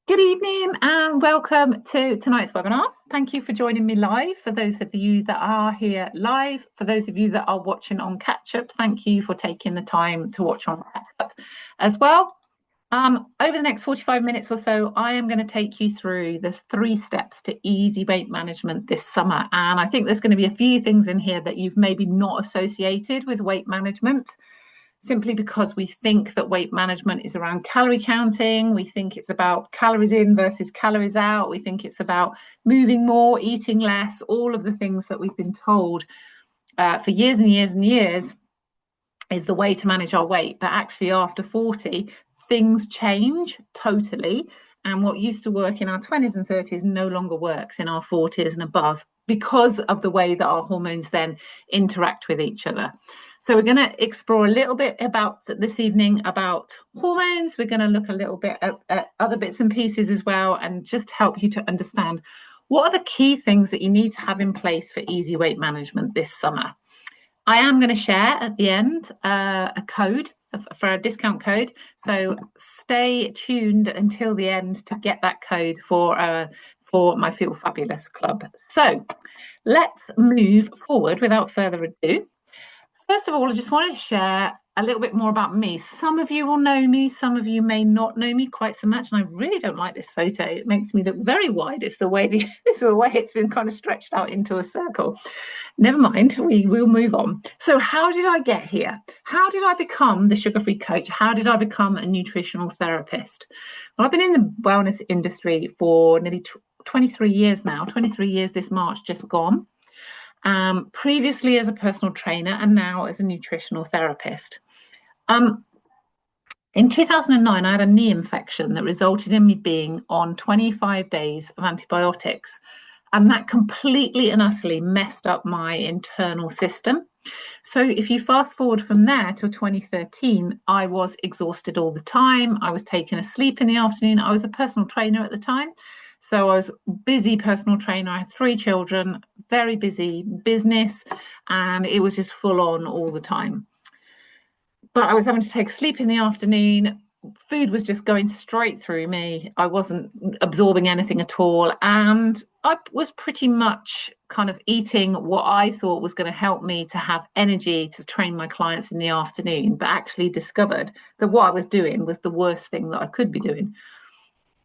Good evening and welcome to tonight's webinar. Thank you for joining me live. For those of you that are here live, for those of you that are watching on catch up, thank you for taking the time to watch on catch up as well. Over the next 45 minutes or so, I am going to take you through the 3 steps to easy weight management this summer. And I think there's going to be a few things in here that you've maybe not associated with weight management, simply because we think that weight management is around calorie counting. We think it's about calories in versus calories out. We think it's about moving more, eating less, all of the things that we've been told for years and years and years is the way to manage our weight. But actually, after 40, things change totally. And what used to work in our 20s and 30s no longer works in our 40s and above because of the way that our hormones then interact with each other. So we're going to explore a little bit about this evening about hormones. We're going to look a little bit at other bits and pieces as well, and just help you to understand what are the key things that you need to have in place for easy weight management this summer. I am going to share at the end a code for a discount code. So stay tuned until the end to get that code for my Feel Fabulous Club. So let's move forward without further ado. First of all, I just wanted to share a little bit more about me. Some of you will know me, some of you may not know me quite so much, and I really don't like this photo. It makes me look very wide. It's the way it's been kind of stretched out into a circle. Never mind, we will move on. So how did I get here? How did I become the sugar-free coach? How did I become a nutritional therapist? Well, I've been in the wellness industry for nearly 23 years now. 23 years this March just gone. Previously as a personal trainer and now as a nutritional therapist. In 2009, I had a knee infection that resulted in me being on 25 days of antibiotics, and that completely and utterly messed up my internal system. So if you fast forward from there to 2013, I was exhausted all the time. I was taking a sleep in the afternoon. I was a personal trainer at the time. So I was busy personal trainer. I had 3 children, very busy business, and it was just full on all the time. But I was having to take sleep in the afternoon. Food was just going straight through me. I wasn't absorbing anything at all. And I was pretty much kind of eating what I thought was going to help me to have energy to train my clients in the afternoon, but actually discovered that what I was doing was the worst thing that I could be doing.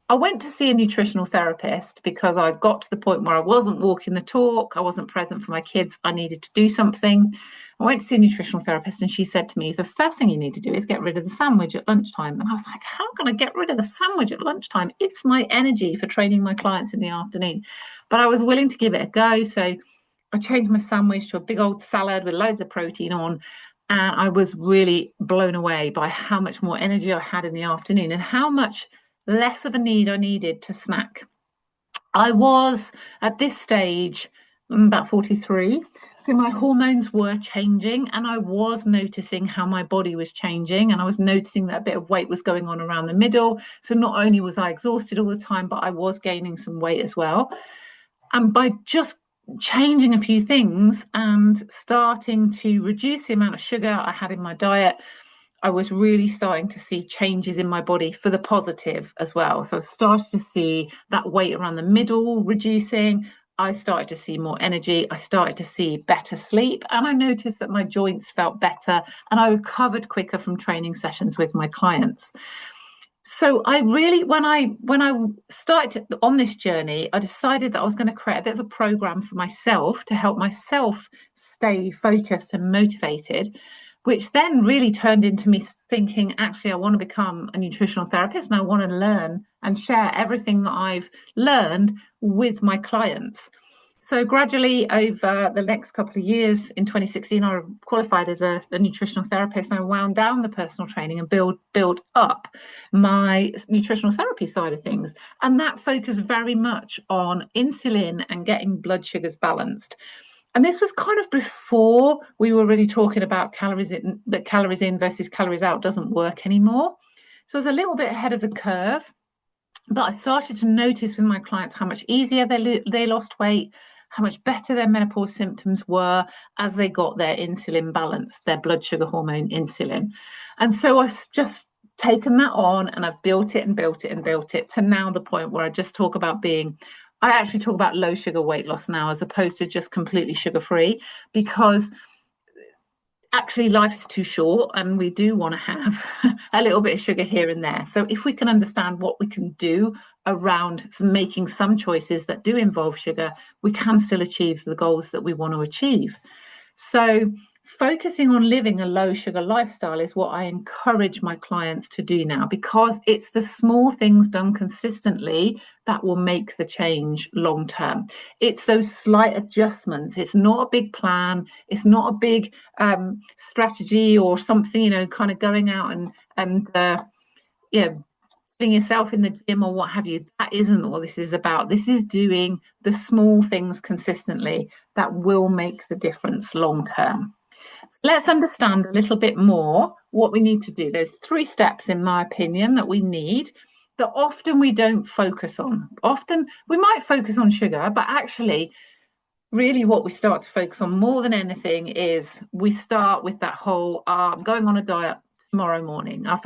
I went to see a nutritional therapist because I got to the point where I wasn't walking the talk. I wasn't present for my kids. I needed to do something. I went to see a nutritional therapist and she said to me, the first thing you need to do is get rid of the sandwich at lunchtime. And I was like, how can I get rid of the sandwich at lunchtime? It's my energy for training my clients in the afternoon. But I was willing to give it a go. So I changed my sandwich to a big old salad with loads of protein on. And I was really blown away by how much more energy I had in the afternoon and how much less of a need I needed to snack. I was at this stage about 43, so my hormones were changing and I was noticing how my body was changing, and I was noticing that a bit of weight was going on around the middle. So not only was I exhausted all the time, but I was gaining some weight as well. And by just changing a few things and starting to reduce the amount of sugar I had in my diet, I was really starting to see changes in my body for the positive as well. So I started to see that weight around the middle reducing. I started to see more energy. I started to see better sleep. And I noticed that my joints felt better and I recovered quicker from training sessions with my clients. So I really, when I started on this journey, I decided that I was going to create a bit of a program for myself to help myself stay focused and motivated, which then really turned into me thinking, actually, I want to become a nutritional therapist and I want to learn and share everything that I've learned with my clients. So gradually over the next couple of years, in 2016, I qualified as a nutritional therapist, and I wound down the personal training and build up my nutritional therapy side of things. And that focused very much on insulin and getting blood sugars balanced. And this was kind of before we were really talking about calories in versus calories out doesn't work anymore. So I was a little bit ahead of the curve, but I started to notice with my clients how much easier they lost weight, how much better their menopause symptoms were as they got their insulin balanced, their blood sugar hormone insulin. And so I just taken that on and I've built it and built it and built it to now the point where I just talk about I actually talk about low sugar weight loss now as opposed to just completely sugar free, because actually life is too short and we do want to have a little bit of sugar here and there. So if we can understand what we can do around making some choices that do involve sugar, we can still achieve the goals that we want to achieve. So focusing on living a low sugar lifestyle is what I encourage my clients to do now, because it's the small things done consistently that will make the change long term. It's those slight adjustments. It's not a big plan. It's not a big strategy or something, kind of going out and putting yourself in the gym or what have you. That isn't what this is about. This is doing the small things consistently that will make the difference long term. Let's understand a little bit more what we need to do. There's 3 steps, in my opinion, that we need that often we don't focus on. Often we might focus on sugar, but actually, really what we start to focus on more than anything is we start with that whole, I'm going on a diet tomorrow morning. I've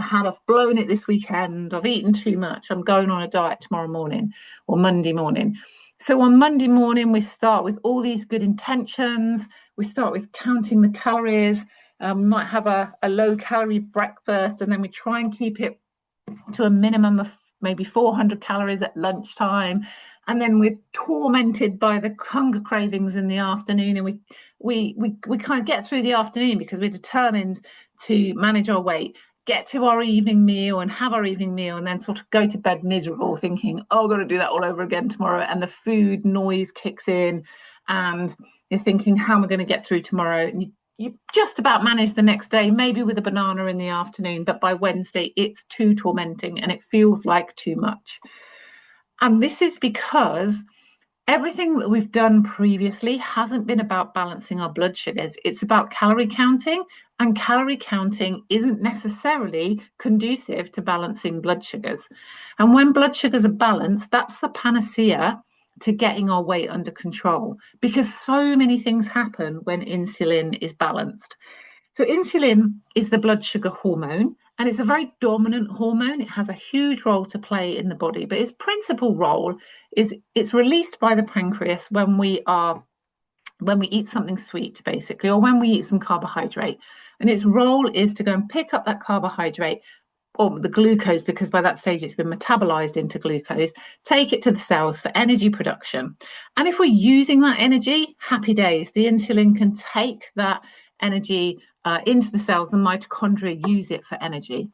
blown it this weekend. I've eaten too much. I'm going on a diet tomorrow morning or Monday morning. So on Monday morning, we start with all these good intentions. We start with counting the calories. Might have a low calorie breakfast, and then we try and keep it to a minimum of maybe 400 calories at lunchtime. And then we're tormented by the hunger cravings in the afternoon, and we kind of get through the afternoon because we're determined to manage our weight, get to our evening meal and have our evening meal, and then sort of go to bed miserable thinking, oh, I've got to do that all over again tomorrow. And the food noise kicks in and you're thinking, how am I going to get through tomorrow? And you just about manage the next day, maybe with a banana in the afternoon, but by Wednesday it's too tormenting and it feels like too much. And this is because everything that we've done previously hasn't been about balancing our blood sugars. It's about calorie counting, and calorie counting isn't necessarily conducive to balancing blood sugars. And when blood sugars are balanced, that's the panacea to getting our weight under control, because so many things happen when insulin is balanced. So insulin is the blood sugar hormone, and it's a very dominant hormone. It has a huge role to play in the body, but its principal role is it's released by the pancreas when we eat something sweet, basically, or when we eat some carbohydrate. And its role is to go and pick up that carbohydrate, or the glucose, because by that stage it's been metabolized into glucose, take it to the cells for energy production. And if we're using that energy, happy days, the insulin can take that energy into the cells, and mitochondria use it for energy.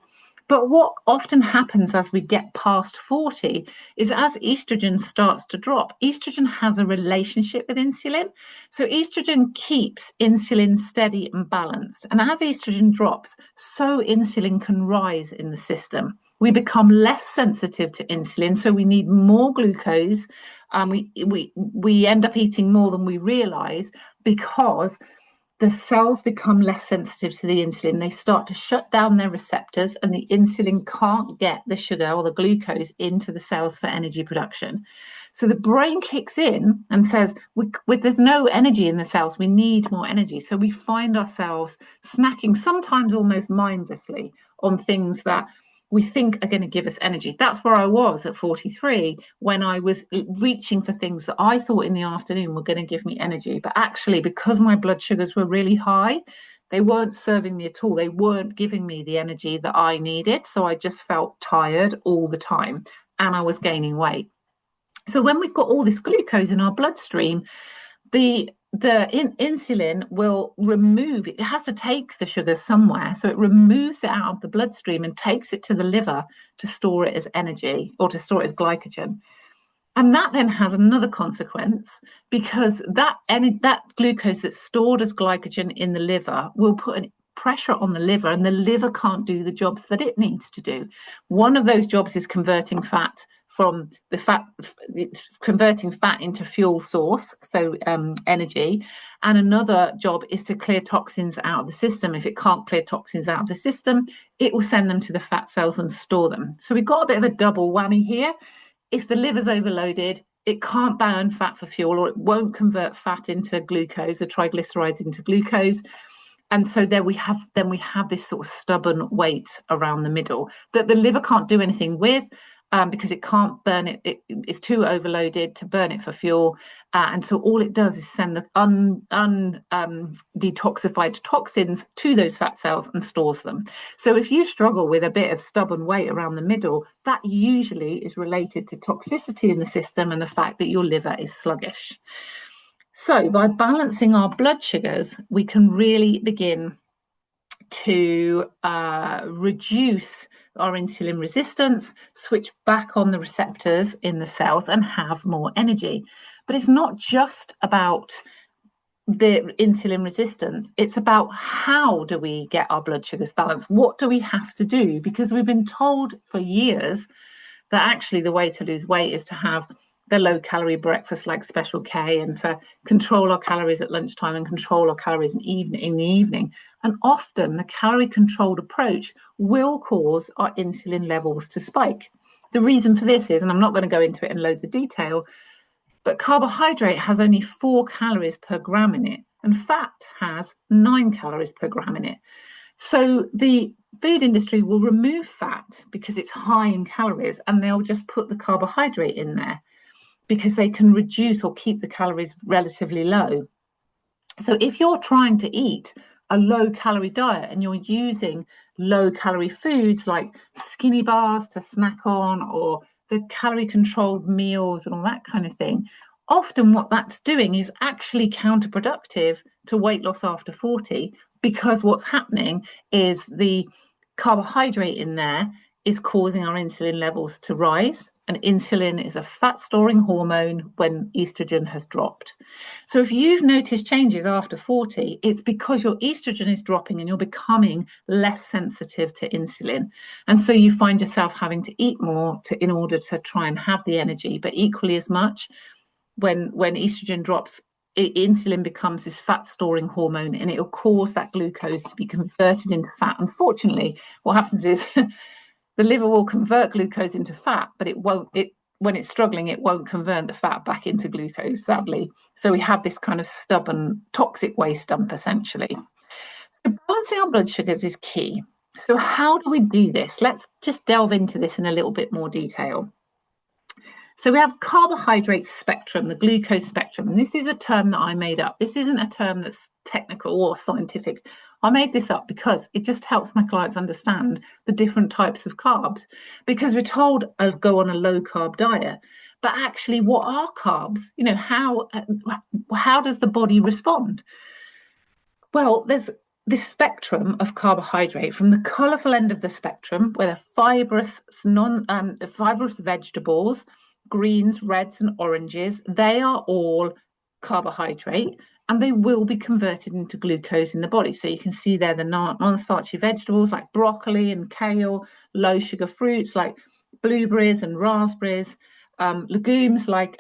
But what often happens as we get past 40 is as estrogen starts to drop, estrogen has a relationship with insulin. So estrogen keeps insulin steady and balanced. And as estrogen drops, so insulin can rise in the system. We become less sensitive to insulin, so we need more glucose. We end up eating more than we realize because the cells become less sensitive to the insulin. They start to shut down their receptors, and the insulin can't get the sugar or the glucose into the cells for energy production. So the brain kicks in and says, there's no energy in the cells, we need more energy. So we find ourselves snacking, sometimes almost mindlessly, on things that we think are going to give us energy. That's where I was at 43 when I was reaching for things that I thought in the afternoon were going to give me energy. But actually, because my blood sugars were really high, they weren't serving me at all. They weren't giving me the energy that I needed. So I just felt tired all the time and I was gaining weight. So when we've got all this glucose in our bloodstream, the insulin will remove it. It has to take the sugar somewhere, so it removes it out of the bloodstream and takes it to the liver to store it as energy, or to store it as glycogen. And that then has another consequence, because that glucose that's stored as glycogen in the liver will put pressure on the liver, and the liver can't do the jobs that it needs to do. One of those jobs is converting fat into fuel source, so energy, and another job is to clear toxins out of the system. If it can't clear toxins out of the system, it will send them to the fat cells and store them. So we've got a bit of a double whammy here. If the liver's overloaded, it can't burn fat for fuel, or it won't convert fat into glucose, the triglycerides into glucose. And so there we have this sort of stubborn weight around the middle that the liver can't do anything with, because it can't burn it. It's too overloaded to burn it for fuel. And so all it does is send the detoxified toxins to those fat cells and stores them. So if you struggle with a bit of stubborn weight around the middle, that usually is related to toxicity in the system and the fact that your liver is sluggish. So by balancing our blood sugars, we can really begin to reduce our insulin resistance, switch back on the receptors in the cells, and have more energy. But it's not just about the insulin resistance, it's about how do we get our blood sugars balanced? What do we have to do? Because we've been told for years that actually the way to lose weight is to have the low-calorie breakfast like Special K, and to control our calories at lunchtime and control our calories in the evening. And often the calorie-controlled approach will cause our insulin levels to spike. The reason for this is, and I'm not going to go into it in loads of detail, but carbohydrate has only 4 calories per gram in it, and fat has 9 calories per gram in it. So the food industry will remove fat because it's high in calories, and they'll just put the carbohydrate in there because they can reduce or keep the calories relatively low. So if you're trying to eat a low-calorie diet and you're using low-calorie foods like skinny bars to snack on, or the calorie-controlled meals and all that kind of thing, often what that's doing is actually counterproductive to weight loss after 40, because what's happening is the carbohydrate in there is causing our insulin levels to rise. And insulin is a fat-storing hormone when estrogen has dropped. So if you've noticed changes after 40, it's because your estrogen is dropping and you're becoming less sensitive to insulin. And so you find yourself having to eat more in order to try and have the energy. But equally as much, when estrogen drops, insulin becomes this fat-storing hormone, and it'll cause that glucose to be converted into fat. Unfortunately, what happens is the liver will convert glucose into fat, but when it's struggling, it won't convert the fat back into glucose, sadly. So we have this kind of stubborn toxic waste dump, essentially. So balancing our blood sugars is key. So how do we do this? Let's just delve into this in a little bit more detail. So we have carbohydrate spectrum, the glucose spectrum, and this is a term that I made up. This isn't a term that's technical or scientific. I made this up because it just helps my clients understand the different types of carbs, because we're told go on a low carb diet, but actually what are carbs? How does the body respond? Well, there's this spectrum of carbohydrate, from the colourful end of the spectrum, where the fibrous vegetables, greens, reds and oranges, they are all carbohydrate, and they will be converted into glucose in the body. So you can see there the non-starchy vegetables like broccoli and kale, low sugar fruits like blueberries and raspberries, legumes like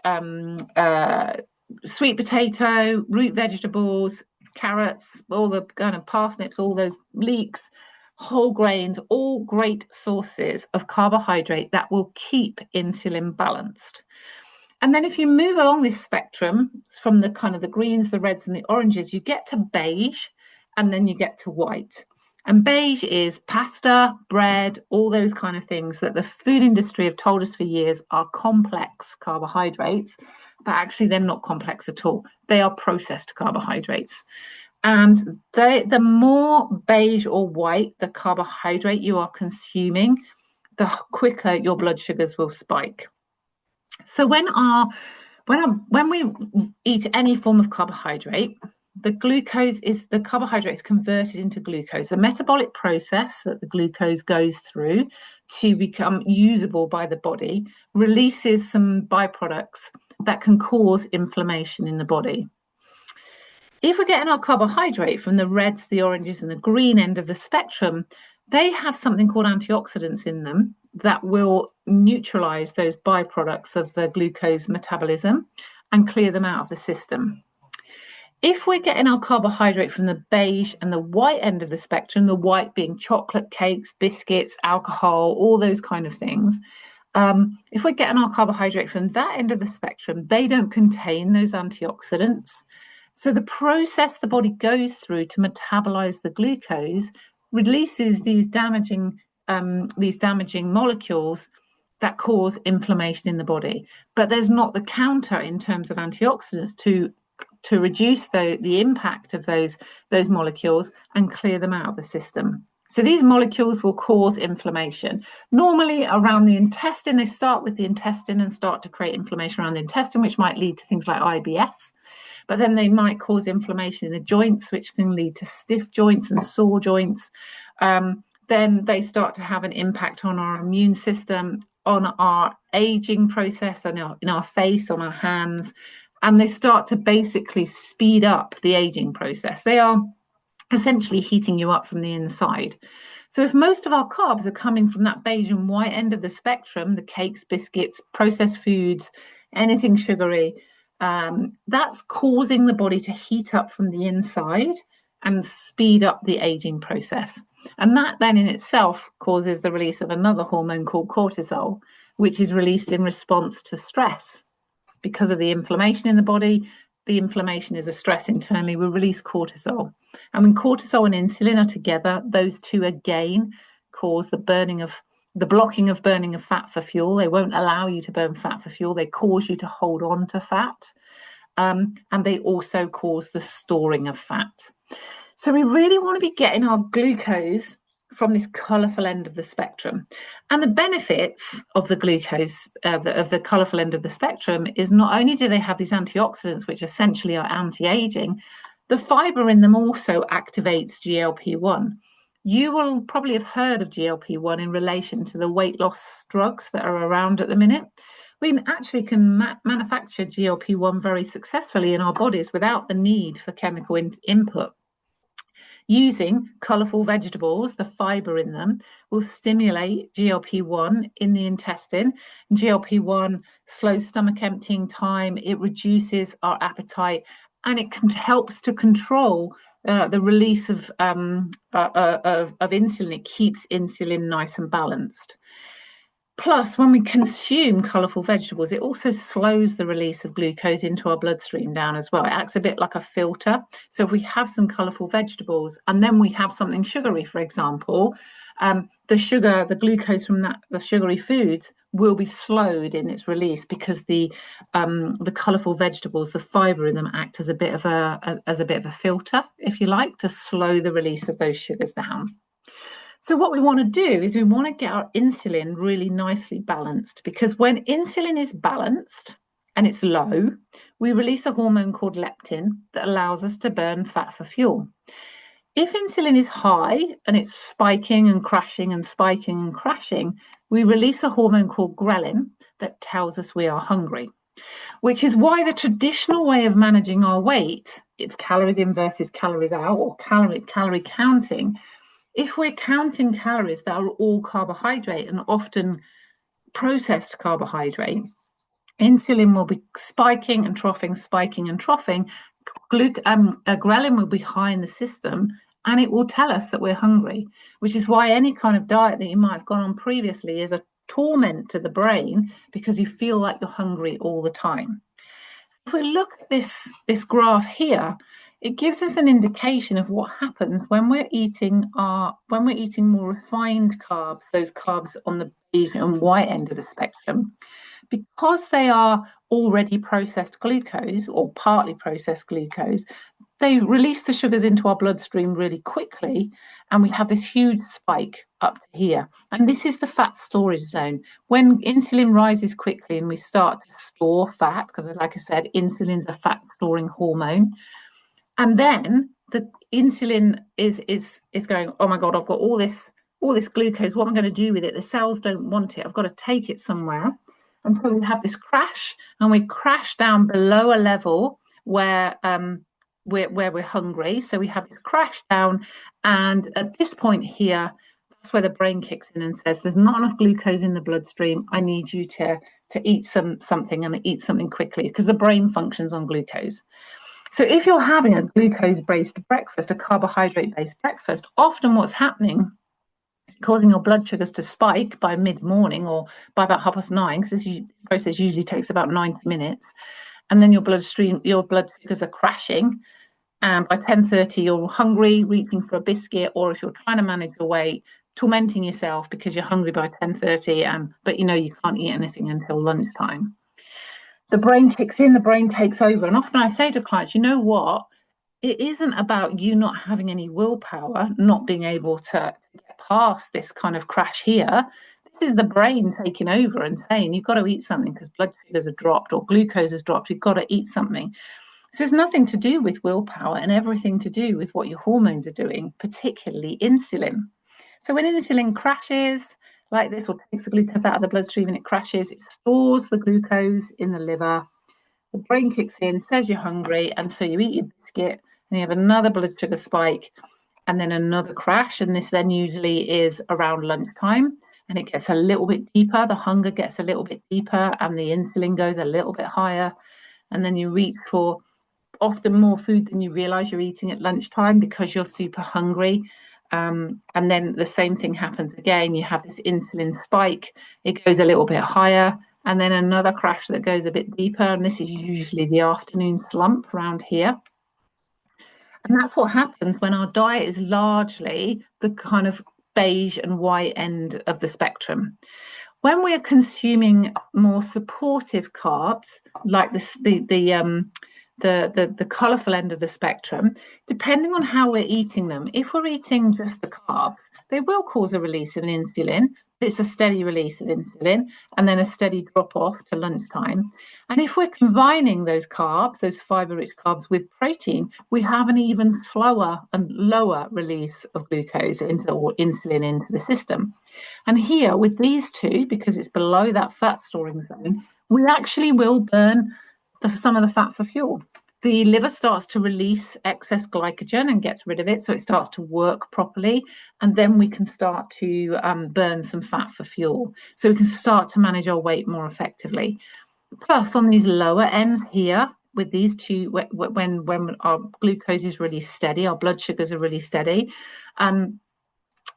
sweet potato, root vegetables, carrots, all the kind of parsnips, all those leeks, whole grains, all great sources of carbohydrate that will keep insulin balanced. And then if you move along this spectrum from the kind of the greens, the reds and the oranges, you get to beige, and then you get to white. And beige is pasta, bread, all those kind of things that the food industry have told us for years are complex carbohydrates, but actually they're not complex at all. They are processed carbohydrates. And the more beige or white the carbohydrate you are consuming, the quicker your blood sugars will spike. So when we eat any form of carbohydrate, the carbohydrate is converted into glucose. The metabolic process that the glucose goes through to become usable by the body releases some byproducts that can cause inflammation in the body. If we're getting our carbohydrate from the reds, the oranges, and the green end of the spectrum, they have something called antioxidants in them that will neutralize those byproducts of the glucose metabolism and clear them out of the system. If we're getting our carbohydrate from the beige and the white end of the spectrum, the white being chocolate cakes, biscuits, alcohol, all those kind of things, if we're getting our carbohydrate from that end of the spectrum, they don't contain those antioxidants. So the process the body goes through to metabolize the glucose releases these damaging molecules that cause inflammation in the body. But there's not the counter in terms of antioxidants to reduce the impact of those molecules and clear them out of the system. So these molecules will cause inflammation. Normally around the intestine, they start with the intestine and start to create inflammation around the intestine, which might lead to things like IBS. But then they might cause inflammation in the joints, which can lead to stiff joints and sore joints. Then they start to have an impact on our immune system, on our aging process, in our face, on our hands, and they start to basically speed up the aging process. They are essentially heating you up from the inside. So if most of our carbs are coming from that beige and white end of the spectrum, the cakes, biscuits, processed foods, anything sugary, that's causing the body to heat up from the inside and speed up the aging process. And that then in itself causes the release of another hormone called cortisol, which is released in response to stress. Because of the inflammation in the body, the inflammation is a stress internally, we release cortisol. And when cortisol and insulin are together, those two again cause the blocking of burning of fat for fuel. They won't allow you to burn fat for fuel. They cause you to hold on to fat. And they also cause the storing of fat. So we really want to be getting our glucose from this colourful end of the spectrum. And the benefits of the glucose, of the colourful end of the spectrum, is not only do they have these antioxidants, which essentially are anti-aging, the fibre in them also activates GLP-1. You will probably have heard of GLP-1 in relation to the weight loss drugs that are around at the minute. We actually can manufacture GLP-1 very successfully in our bodies without the need for chemical input. Using colourful vegetables, the fibre in them will stimulate GLP-1 in the intestine. GLP-1 slows stomach emptying time, it reduces our appetite, and it helps to control the release of insulin. It keeps insulin nice and balanced. Plus, when we consume colourful vegetables, it also slows the release of glucose into our bloodstream down as well. It acts a bit like a filter. So if we have some colourful vegetables and then we have something sugary, for example, the glucose from the sugary foods will be slowed in its release because the colourful vegetables, the fibre in them, act as a bit of a filter, if you like, to slow the release of those sugars down. So what we want to do is we want to get our insulin really nicely balanced, because when insulin is balanced and it's low, we release a hormone called leptin that allows us to burn fat for fuel. If insulin is high and it's spiking and crashing and spiking and crashing, we release a hormone called ghrelin that tells us we are hungry, which is why the traditional way of managing our weight, it's calories in versus calories out, or calorie counting. If we're counting calories that are all carbohydrate and often processed carbohydrate, insulin will be spiking and troughing, spiking and troughing. Ghrelin will be high in the system, and it will tell us that we're hungry, which is why any kind of diet that you might have gone on previously is a torment to the brain, because you feel like you're hungry all the time. If we look at this graph here, it gives us an indication of what happens when we're eating more refined carbs, those carbs on the beige and white end of the spectrum. Because they are already processed glucose or partly processed glucose, they release the sugars into our bloodstream really quickly, and we have this huge spike up to here. And this is the fat storage zone. When insulin rises quickly and we start to store fat, because like I said, insulin is a fat storing hormone. And then the insulin is going, oh my God, I've got all this glucose. What am I going to do with it? The cells don't want it. I've got to take it somewhere. And so we have this crash, and we crash down below a level where we're hungry. So we have this crash down, and at this point here, that's where the brain kicks in and says, "There's not enough glucose in the bloodstream. I need you to eat something, and eat something quickly," because the brain functions on glucose. So if you're having a glucose-based breakfast, a carbohydrate-based breakfast, often what's happening, causing your blood sugars to spike by mid-morning or by about 9:30, because this process usually takes about 90 minutes. and then your blood sugars are crashing. And by 10:30, you're hungry, reaching for a biscuit, or if you're trying to manage your weight, tormenting yourself because you're hungry by 10:30, but you know you can't eat anything until lunchtime. The brain kicks in, the brain takes over. And often I say to clients, you know what? It isn't about you not having any willpower, not being able to get past this kind of crash here. This is the brain taking over and saying, you've got to eat something because blood sugars have dropped or glucose has dropped. You've got to eat something. So it's nothing to do with willpower and everything to do with what your hormones are doing, particularly insulin. So when insulin crashes like this, or takes the glucose out of the bloodstream and it crashes, it stores the glucose in the liver. The brain kicks in, says you're hungry, and so you eat your biscuit, and you have another blood sugar spike, and then another crash. And this then usually is around lunchtime, and it gets a little bit deeper. The hunger gets a little bit deeper, and the insulin goes a little bit higher. And then you reach for often more food than you realize you're eating at lunchtime because you're super hungry. And then the same thing happens again. You have this insulin spike, it goes a little bit higher, and then another crash that goes a bit deeper. And this is usually the afternoon slump around here. And that's what happens when our diet is largely the kind of beige and white end of the spectrum. When we're consuming more supportive carbs, like the colourful end of the spectrum, depending on how we're eating them, if we're eating just the carbs, they will cause a release of insulin. It's a steady release of insulin and then a steady drop off to lunchtime. And if we're combining those carbs, those fiber-rich carbs, with protein, we have an even slower and lower release of glucose or insulin into the system. And here with these two, because it's below that fat storing zone, we actually will burn some of the fat for fuel. The liver starts to release excess glycogen and gets rid of it, so it starts to work properly, and then we can start to burn some fat for fuel, so we can start to manage our weight more effectively. Plus, on these lower ends here, with these two, when our glucose is really steady, our blood sugars are really steady,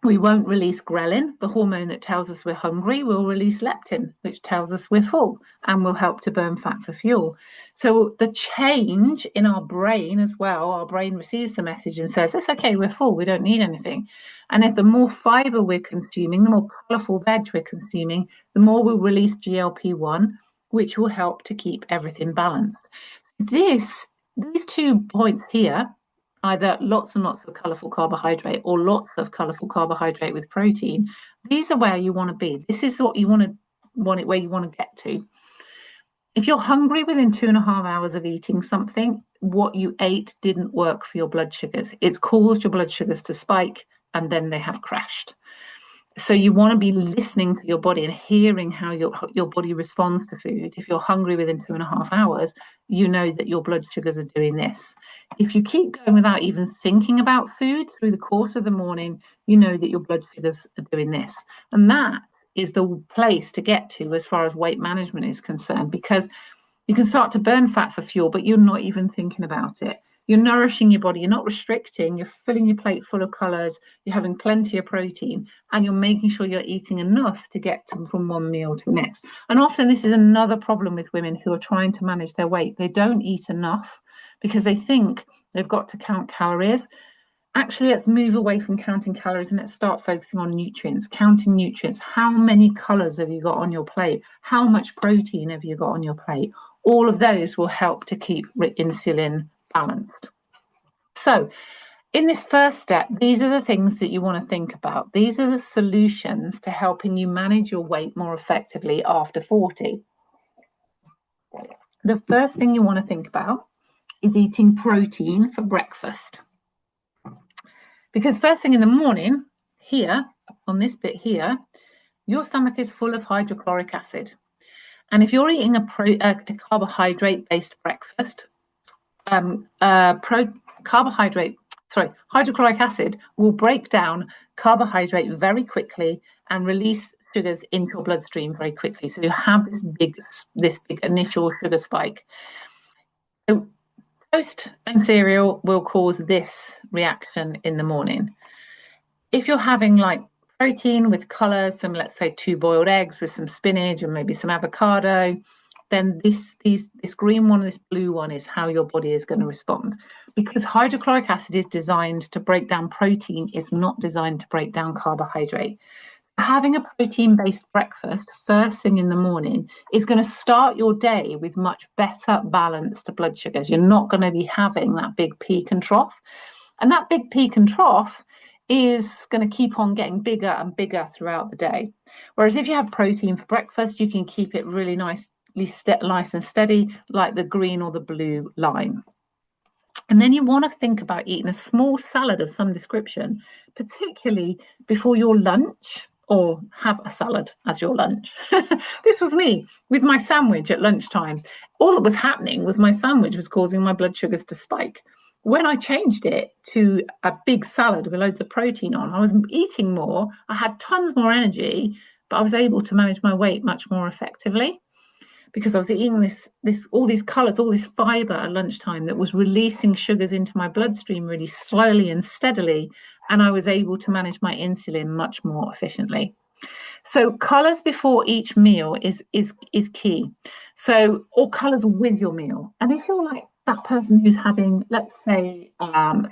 we won't release ghrelin, the hormone that tells us we're hungry. We'll release leptin, which tells us we're full and will help to burn fat for fuel. So the change in our brain as well, our brain receives the message and says, it's okay, we're full, we don't need anything. And if the more fiber we're consuming, the more colourful veg we're consuming, the more we'll release GLP-1, which will help to keep everything balanced. These 2 points here, either lots and lots of colourful carbohydrate or lots of colourful carbohydrate with protein, these are where you want to be. This is what you want it where you want to get to. If you're hungry within 2.5 hours of eating something, what you ate didn't work for your blood sugars. It's caused your blood sugars to spike and then they have crashed. So you want to be listening to your body and hearing how your body responds to food. If you're hungry within 2.5 hours, you know that your blood sugars are doing this. If you keep going without even thinking about food through the course of the morning, you know that your blood sugars are doing this. And that is the place to get to as far as weight management is concerned, because you can start to burn fat for fuel, but you're not even thinking about it. You're nourishing your body, you're not restricting, you're filling your plate full of colours, you're having plenty of protein, and you're making sure you're eating enough to get from one meal to the next. And often this is another problem with women who are trying to manage their weight. They don't eat enough because they think they've got to count calories. Actually, let's move away from counting calories and let's start focusing on nutrients, counting nutrients. How many colours have you got on your plate? How much protein have you got on your plate? All of those will help to keep insulin balanced. So in this first step, these are the things that you want to think about. These are the solutions to helping you manage your weight more effectively after 40. The first thing you want to think about is eating protein for breakfast. Because first thing in the morning, here, on this bit here, your stomach is full of hydrochloric acid. And if you're eating a carbohydrate-based breakfast, hydrochloric acid will break down carbohydrate very quickly and release sugars into your bloodstream very quickly. So you have this big initial sugar spike. So toast and cereal will cause this reaction in the morning. If you're having like protein with colours, let's say 2 boiled eggs with some spinach and maybe some avocado, then this green one and this blue one is how your body is going to respond. Because hydrochloric acid is designed to break down protein, it's not designed to break down carbohydrate. Having a protein-based breakfast first thing in the morning is going to start your day with much better balanced blood sugars. You're not going to be having that big peak and trough. And that big peak and trough is going to keep on getting bigger and bigger throughout the day. Whereas if you have protein for breakfast, you can keep it really nice and steady, like the green or the blue line. And then you want to think about eating a small salad of some description, particularly before your lunch, or have a salad as your lunch. This was me with my sandwich at lunchtime. All that was happening was my sandwich was causing my blood sugars to spike. When I changed it to a big salad with loads of protein on, I was eating more, I had tons more energy, but I was able to manage my weight much more effectively because I was eating all these colours, all this fibre at lunchtime that was releasing sugars into my bloodstream really slowly and steadily, and I was able to manage my insulin much more efficiently. So colours before each meal is key. So, or colours with your meal. And if you're like that person who's having, let's say,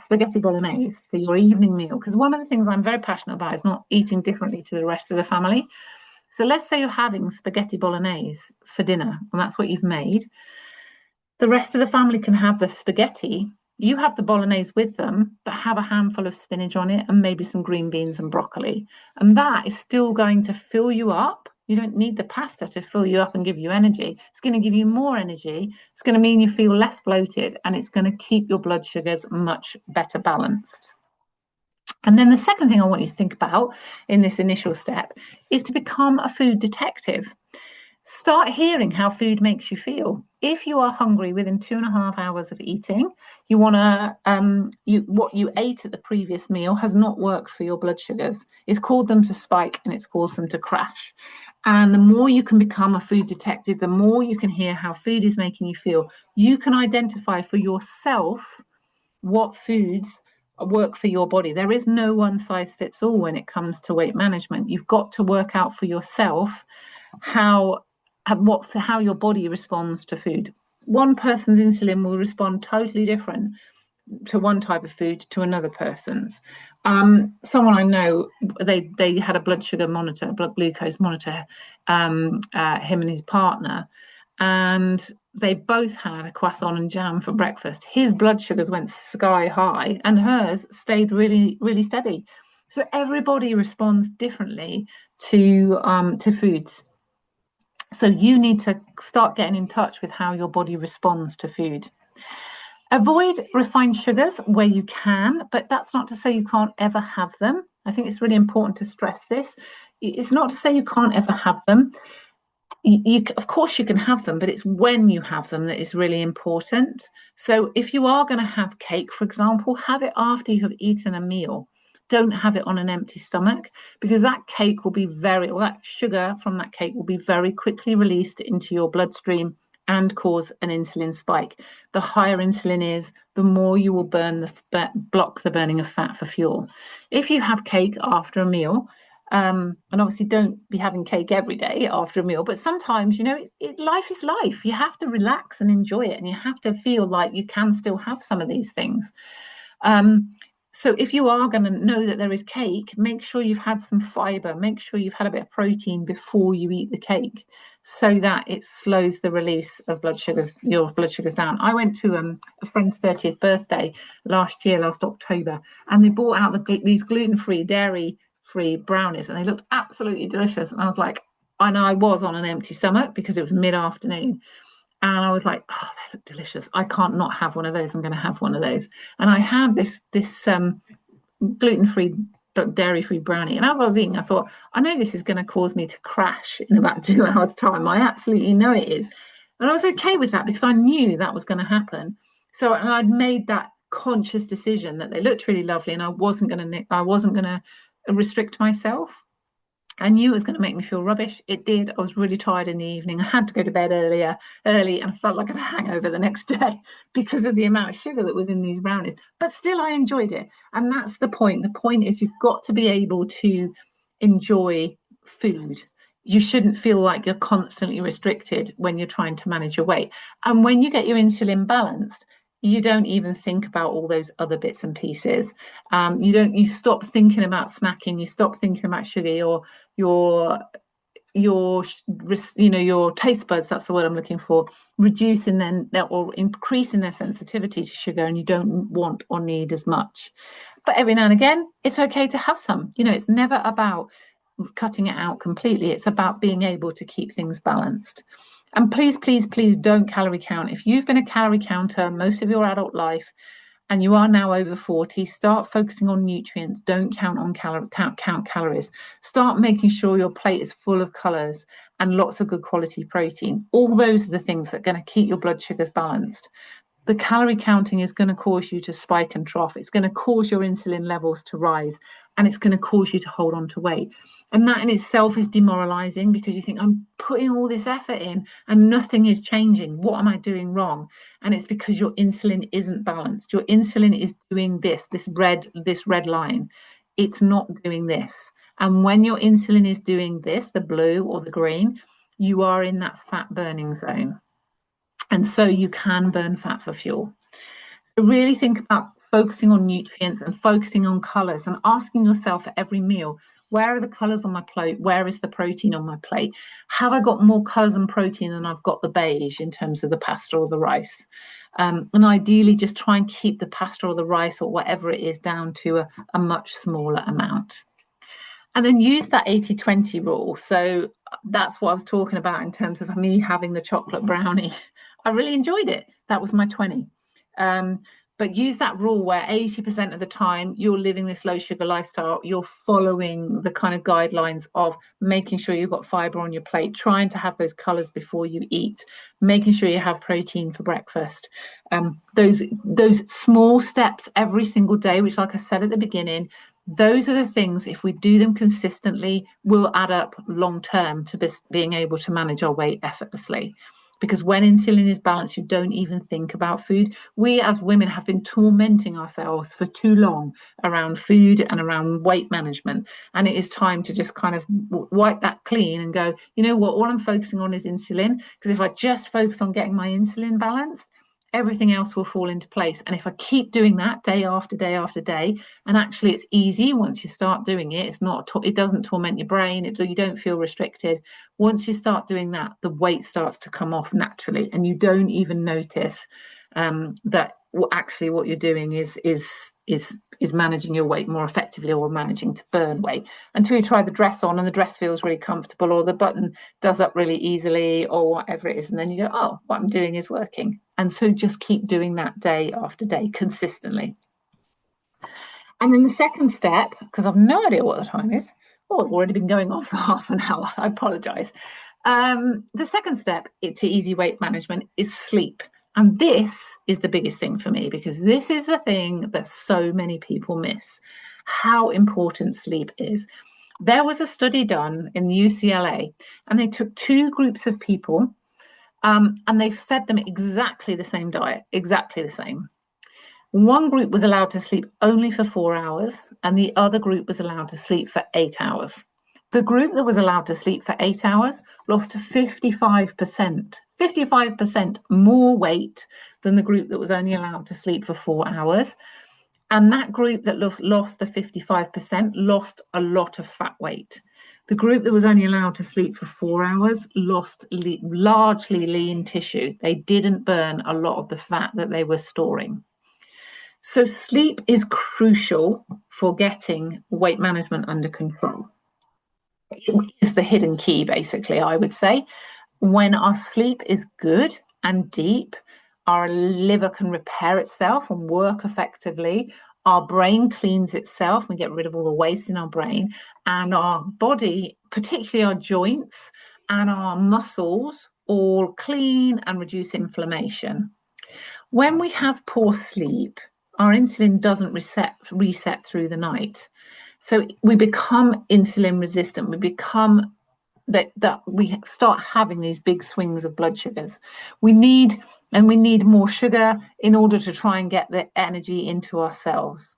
spaghetti bolognese for your evening meal, because one of the things I'm very passionate about is not eating differently to the rest of the family. So let's say you're having spaghetti bolognese for dinner, and that's what you've made. The rest of the family can have the spaghetti. You have the bolognese with them, but have a handful of spinach on it and maybe some green beans and broccoli. And that is still going to fill you up. You don't need the pasta to fill you up and give you energy. It's going to give you more energy. It's going to mean you feel less bloated, and it's going to keep your blood sugars much better balanced. And then the second thing I want you to think about in this initial step is to become a food detective. Start hearing how food makes you feel. If you are hungry within 2.5 hours of eating, you want to, what you ate at the previous meal has not worked for your blood sugars. It's caused them to spike and it's caused them to crash. And the more you can become a food detective, the more you can hear how food is making you feel. You can identify for yourself what foods work for your body. There is no one size fits all when it comes to weight management. You've got to work out for yourself how your body responds to food. One person's insulin will respond totally different to one type of food to another person's. Someone I know, they had a blood sugar monitor, blood glucose monitor, him and his partner, and they both had a croissant and jam for breakfast. His blood sugars went sky high and hers stayed really, really steady. So everybody responds differently to foods. So you need to start getting in touch with how your body responds to food. Avoid refined sugars where you can, but that's not to say you can't ever have them. I think it's really important to stress this. It's not to say you can't ever have them. Of course you can have them, but it's when you have them that is really important. So if you are going to have cake, for example, have it after you have eaten a meal. Don't have it on an empty stomach, because that cake will be that sugar from that cake will be very quickly released into your bloodstream and cause an insulin spike. The higher insulin is, the more you will block the burning of fat for fuel. If you have cake after a meal, and obviously don't be having cake every day after a meal, but sometimes, life is life. You have to relax and enjoy it, and you have to feel like you can still have some of these things. So if you are going to know that there is cake, make sure you've had some fiber, make sure you've had a bit of protein before you eat the cake, so that it slows the release of your blood sugars down. I went to a friend's 30th birthday last October, and they brought out these gluten-free, dairy-free brownies, and they looked absolutely delicious. And I was like, I know I was on an empty stomach because it was mid-afternoon. And I was like, oh, they look delicious. I can't not have one of those. I'm going to have one of those. And I had this gluten-free, dairy-free brownie. And as I was eating, I thought, I know this is going to cause me to crash in about 2 hours' time. I absolutely know it is. And I was okay with that because I knew that was going to happen. So, and I'd made that conscious decision that they looked really lovely, and I wasn't going to restrict myself. I knew it was going to make me feel rubbish. It did. I was really tired in the evening. I had to go to bed early, and I felt like I had a hangover the next day because of the amount of sugar that was in these brownies. But still, I enjoyed it. And that's the point. The point is you've got to be able to enjoy food. you shouldn't feel like you're constantly restricted when you're trying to manage your weight. And when you get your insulin balanced, you don't even think about all those other bits and pieces. You stop thinking about snacking, you stop thinking about sugar, your your taste buds, that's the word I'm looking for, reducing then or increasing their sensitivity to sugar, and you don't want or need as much. But every now and again, it's okay to have some. It's never about cutting it out completely. It's about being able to keep things balanced. And please, please, please don't calorie count. If you've been a calorie counter most of your adult life and you are now over 40, start focusing on nutrients. Don't count calories. Start making sure your plate is full of colors and lots of good quality protein. All those are the things that are going to keep your blood sugars balanced. The calorie counting is going to cause you to spike and trough. It's going to cause your insulin levels to rise, and it's going to cause you to hold on to weight. And that in itself is demoralizing, because you think, I'm putting all this effort in and nothing is changing. What am I doing wrong? And it's because your insulin isn't balanced. Your insulin is doing this red line. It's not doing this. And when your insulin is doing this, the blue or the green, you are in that fat burning zone. And so you can burn fat for fuel. So really think about focusing on nutrients and focusing on colors, and asking yourself at every meal, where are the colors on my plate? Where is the protein on my plate? Have I got more colors and protein than I've got the beige in terms of the pasta or the rice? And ideally just try and keep the pasta or the rice or whatever it is down to a much smaller amount. And then use that 80-20 rule. So that's what I was talking about in terms of me having the chocolate brownie. I really enjoyed it. That was my 20. But use that rule where 80% of the time you're living this low sugar lifestyle, you're following the kind of guidelines of making sure you've got fiber on your plate, trying to have those colors before you eat, making sure you have protein for breakfast. Those small steps every single day, which, like I said at the beginning, those are the things, if we do them consistently, will add up long term to being able to manage our weight effortlessly. Because when insulin is balanced, you don't even think about food. We as women have been tormenting ourselves for too long around food and around weight management. And it is time to just kind of wipe that clean and go, you know what, all I'm focusing on is insulin. Because if I just focus on getting my insulin balanced, everything else will fall into place. And if I keep doing that day after day after day, and actually it's easy once you start doing it, it doesn't torment your brain, you don't feel restricted. Once you start doing that, the weight starts to come off naturally, and you don't even notice that actually what you're doing is managing your weight more effectively, or managing to burn weight, until you try the dress on and the dress feels really comfortable, or the button does up really easily, or whatever it is, and then you go, oh, what I'm doing is working. And so just keep doing that day after day consistently. And then the second step, because I've no idea what the time is, I've already been going on for half an hour, I apologize. The second step to easy weight management is sleep. And this is the biggest thing for me, because this is the thing that so many people miss, how important sleep is. There was a study done in the UCLA, and they took two groups of people, and they fed them exactly the same diet, exactly the same. One group was allowed to sleep only for 4 hours, and the other group was allowed to sleep for 8 hours. The group that was allowed to sleep for 8 hours lost 55% more weight than the group that was only allowed to sleep for 4 hours. And that group that lost the 55% lost a lot of fat weight. The group that was only allowed to sleep for 4 hours lost largely lean tissue. They didn't burn a lot of the fat that they were storing. So sleep is crucial for getting weight management under control. It is the hidden key, basically, I would say. When our sleep is good and deep, our liver can repair itself and work effectively. Our brain cleans itself. We get rid of all the waste in our brain. And our body, particularly our joints and our muscles, all clean and reduce inflammation. When we have poor sleep, our insulin doesn't reset through the night. So we become insulin resistant. We become that we start having these big swings of blood sugars. We need more sugar in order to try and get the energy into our cells.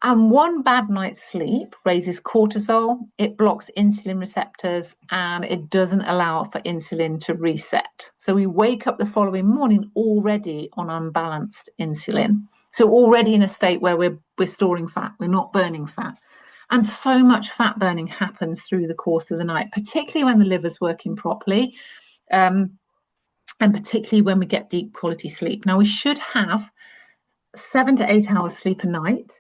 And one bad night's sleep raises cortisol, it blocks insulin receptors, and it doesn't allow for insulin to reset. So we wake up the following morning already on unbalanced insulin. So already in a state where we're storing fat, we're not burning fat. And so much fat burning happens through the course of the night, particularly when the liver's working properly, and particularly when we get deep quality sleep. Now, we should have 7 to 8 hours sleep a night.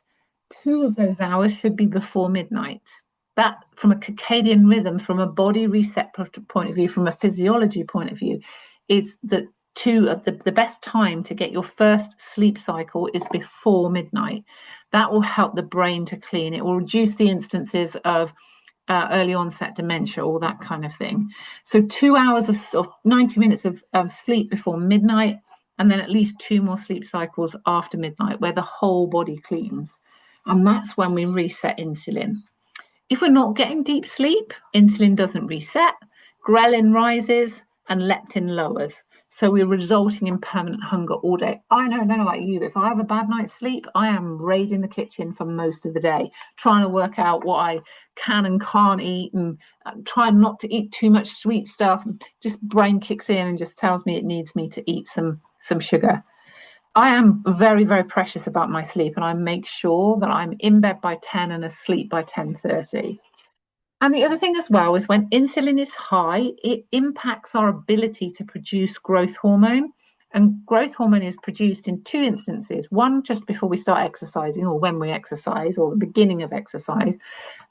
2 of those hours should be before midnight. That, from a circadian rhythm, from a body reset point of view, from a physiology point of view, is the two of the best time to get your first sleep cycle is before midnight. That will help the brain to clean. It will reduce the instances of early onset dementia, all that kind of thing. So 2 hours of 90 minutes of sleep before midnight, and then at least 2 more sleep cycles after midnight where the whole body cleans. And that's when we reset insulin. If we're not getting deep sleep, insulin doesn't reset, ghrelin rises, and leptin lowers. So we're resulting in permanent hunger all day. I don't know about you, but if I have a bad night's sleep, I am raiding the kitchen for most of the day, trying to work out what I can and can't eat, and trying not to eat too much sweet stuff. Just brain kicks in and just tells me it needs me to eat some sugar. I am very, very precious about my sleep, and I make sure that I'm in bed by 10 and asleep by 10:30. And the other thing as well is when insulin is high, it impacts our ability to produce growth hormone. And growth hormone is produced in 2 instances. One, just before we start exercising, or when we exercise, or the beginning of exercise,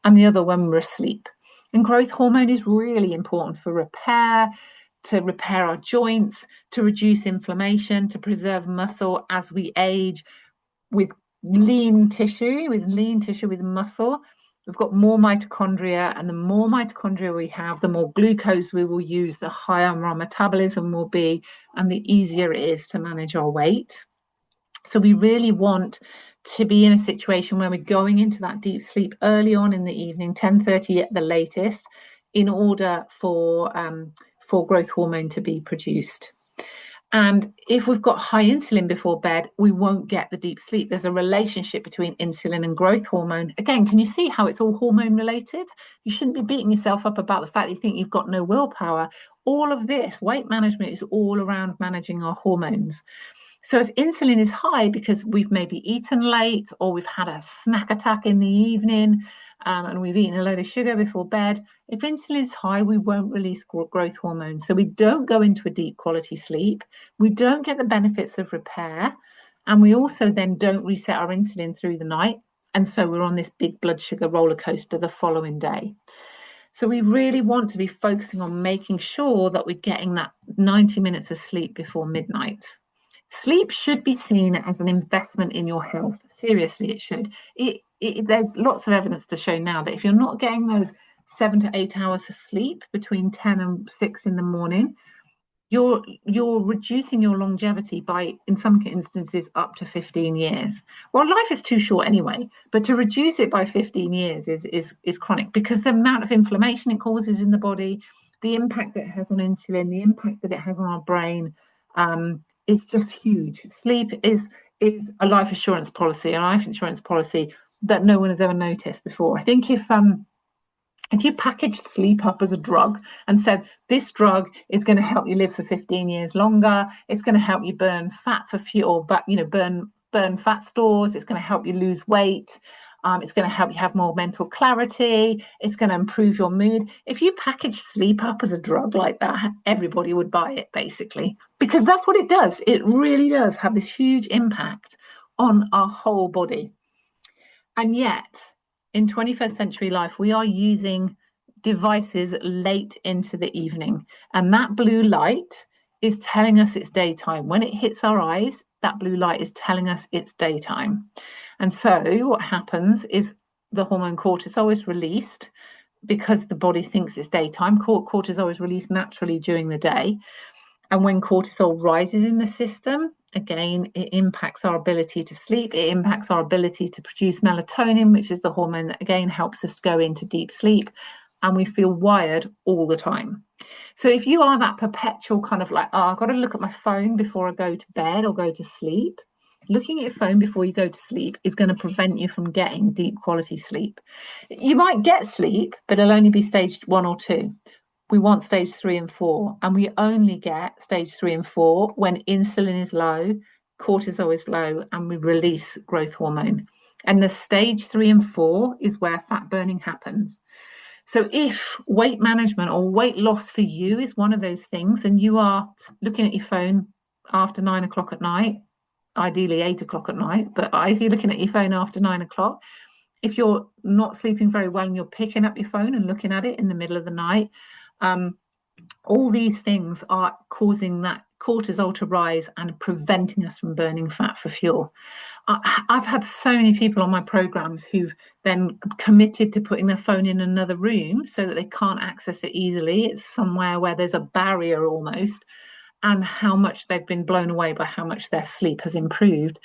and the other when we're asleep. And growth hormone is really important for repair, to repair our joints, to reduce inflammation, to preserve muscle as we age. With lean tissue, with muscle, we've got more mitochondria, and the more mitochondria we have, the more glucose we will use, the higher our metabolism will be, and the easier it is to manage our weight. So we really want to be in a situation where we're going into that deep sleep early on in the evening, 10:30 at the latest, in order for growth hormone to be produced. And if we've got high insulin before bed, we won't get the deep sleep. There's a relationship between insulin and growth hormone. Again, can you see how it's all hormone related? You shouldn't be beating yourself up about the fact that you think you've got no willpower. All of this weight management is all around managing our hormones. So if insulin is high because we've maybe eaten late, or we've had a snack attack in the evening, and we've eaten a load of sugar before bed, if insulin is high, we won't release growth hormone. So we don't go into a deep quality sleep. We don't get the benefits of repair. And we also then don't reset our insulin through the night. And so we're on this big blood sugar roller coaster the following day. So we really want to be focusing on making sure that we're getting that 90 minutes of sleep before midnight. Sleep should be seen as an investment in your health. Seriously, it should. There's lots of evidence to show now that if you're not getting those 7 to 8 hours of sleep between 10 and 6 in the morning, you're reducing your longevity by, in some instances, up to 15 years. Well, life is too short anyway, but to reduce it by 15 years is chronic, because the amount of inflammation it causes in the body, the impact that it has on insulin, the impact that it has on our brain, is just huge. Sleep is a life insurance policy that no one has ever noticed before. I think if you packaged sleep up as a drug and said, this drug is going to help you live for 15 years longer, it's going to help you burn fat for fuel, but burn fat stores, it's going to help you lose weight, it's going to help you have more mental clarity, it's going to improve your mood. If you package sleep up as a drug like that, everybody would buy it, basically, because that's what it does. It really does have this huge impact on our whole body. And yet, in 21st century life, we are using devices late into the evening, and that blue light is telling us it's daytime. When it hits our eyes, that blue light is telling us it's daytime. And so what happens is the hormone cortisol is released because the body thinks it's daytime. Cortisol is released naturally during the day. And when cortisol rises in the system, again, it impacts our ability to sleep. It impacts our ability to produce melatonin, which is the hormone that, again, helps us go into deep sleep. And we feel wired all the time. So if you are that perpetual kind of like, oh, I've got to look at my phone before I go to bed or go to sleep, looking at your phone before you go to sleep is going to prevent you from getting deep quality sleep. You might get sleep, but it'll only be stage 1 or 2. We want stage 3 and 4, and we only get stage 3 and 4 when insulin is low, cortisol is low, and we release growth hormone. And the stage 3 and 4 is where fat burning happens. So if weight management or weight loss for you is one of those things, and you are looking at your phone after 9 o'clock at night, ideally 8 o'clock at night, but if you're looking at your phone after 9 o'clock, if you're not sleeping very well and you're picking up your phone and looking at it in the middle of the night, all these things are causing that cortisol to rise and preventing us from burning fat for fuel. I've had so many people on my programs who've then committed to putting their phone in another room so that they can't access it easily. It's somewhere where there's a barrier almost, and how much they've been blown away by how much their sleep has improved